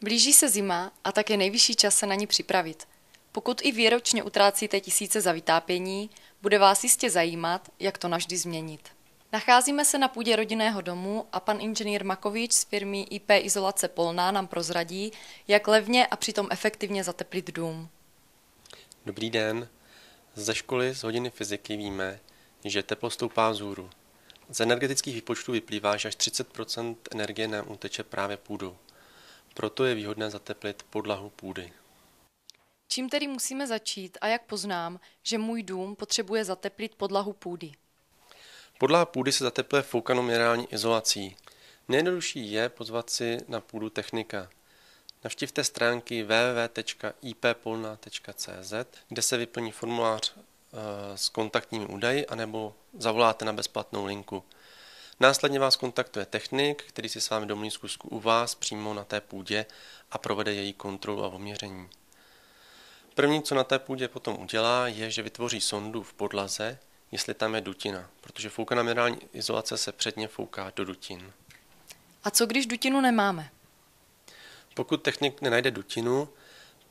Blíží se zima a tak je nejvyšší čas se na ní připravit. Pokud i výročně utrácíte tisíce za vytápění, bude vás jistě zajímat, jak to navždy změnit. Nacházíme se na půdě rodinného domu a pan inženýr Makovič z firmy IP Izolace Polná nám prozradí, jak levně a přitom efektivně zateplit dům. Dobrý den. Ze školy z hodiny fyziky víme, že teplo stoupá vzhůru. Z energetických výpočtů vyplývá, že až 30% energie nám uteče právě půdou. Proto je výhodné zateplit podlahu půdy. Čím tedy musíme začít a jak poznám, že můj dům potřebuje zateplit podlahu půdy? Podlaha půdy se zatepluje foukanou minerální izolací. Nejjednodušší je pozvat si na půdu technika. Navštivte stránky www.ippolna.cz, kde se vyplní formulář s kontaktními údaji, anebo zavoláte na bezplatnou linku. Následně vás kontaktuje technik, který si s vámi domluví zkusku u vás přímo na té půdě a provede její kontrolu a oměření. První, co na té půdě potom udělá, je, že vytvoří sondu v podlaze, jestli tam je dutina, protože foukaná minerální izolace se předně fouká do dutin. A co když dutinu nemáme? Pokud technik nenajde dutinu,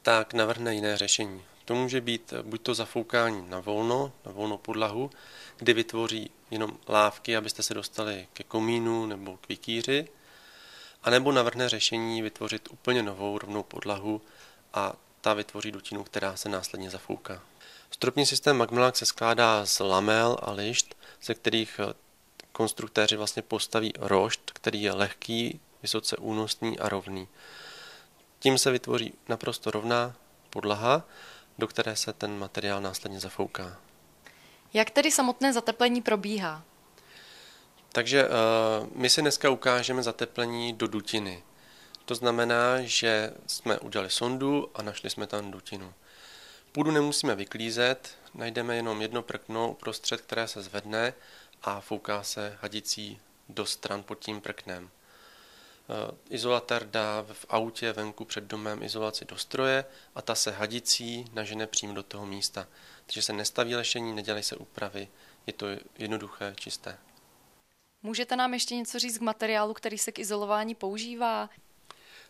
tak navrhne jiné řešení. To může být buď to zafoukání na volnou podlahu, kdy vytvoří jenom lávky, abyste se dostali ke komínu nebo k vikýři, anebo navrhne řešení vytvořit úplně novou rovnou podlahu a ta vytvoří dutinu, která se následně zafouká. Stropní systém Magmalax se skládá z lamel a lišt, ze kterých konstruktéři vlastně postaví rošt, který je lehký, vysoce únosný a rovný. Tím se vytvoří naprosto rovná podlaha, do které se ten materiál následně zafouká. Jak tedy samotné zateplení probíhá? Takže my si dneska ukážeme zateplení do dutiny. To znamená, že jsme udělali sondu a našli jsme tam dutinu. Půdu nemusíme vyklízet, najdeme jenom jedno prkno uprostřed, které se zvedne a fouká se hadicí do stran pod tím prknem. Izolatér dá v autě venku před domem izolaci do stroje a ta se hadicí nažene přímo do toho místa. Takže se nestaví lešení, nedělají se úpravy, je to jednoduché, čisté. Můžete nám ještě něco říct k materiálu, který se k izolování používá?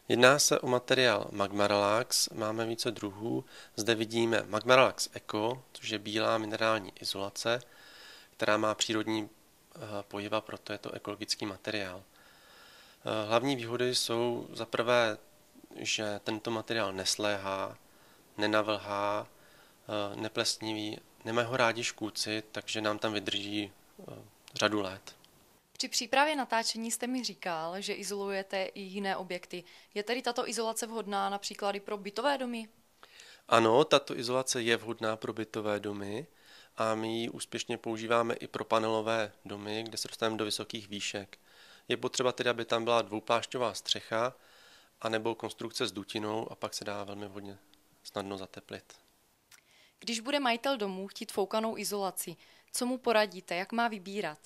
Jedná se o materiál Magmarelax, máme více druhů. Zde vidíme Magmarelax Eco, což je bílá minerální izolace, která má přírodní pojiva, proto je to ekologický materiál. Hlavní výhody jsou za prvé, že tento materiál nesléhá, nenavlhá, neplesniví, nemají ho rádi škůdci, takže nám tam vydrží řadu let. Při přípravě natáčení jste mi říkal, že izolujete i jiné objekty. Je tedy tato izolace vhodná například i pro bytové domy? Ano, tato izolace je vhodná pro bytové domy a my ji úspěšně používáme i pro panelové domy, kde se dostaneme do vysokých výšek. Je potřeba tedy, aby tam byla dvouplášťová střecha anebo konstrukce s dutinou a pak se dá velmi vhodně snadno zateplit. Když bude majitel domu chtít foukanou izolaci, co mu poradíte, jak má vybírat?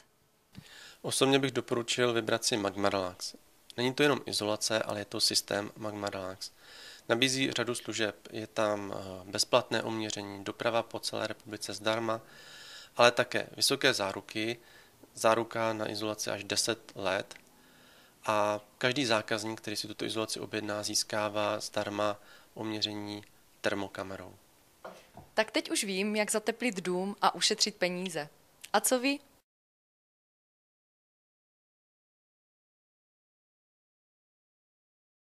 Osobně bych doporučil vybrat si Magmarelax. Není to jenom izolace, ale je to systém Magmarelax. Nabízí řadu služeb, je tam bezplatné oměření, doprava po celé republice zdarma, ale také vysoké záruky, záruka na izolaci až 10 let a každý zákazník, který si tuto izolaci objedná, získává zdarma oměření termokamerou. Tak teď už vím, jak zateplit dům a ušetřit peníze. A co vy?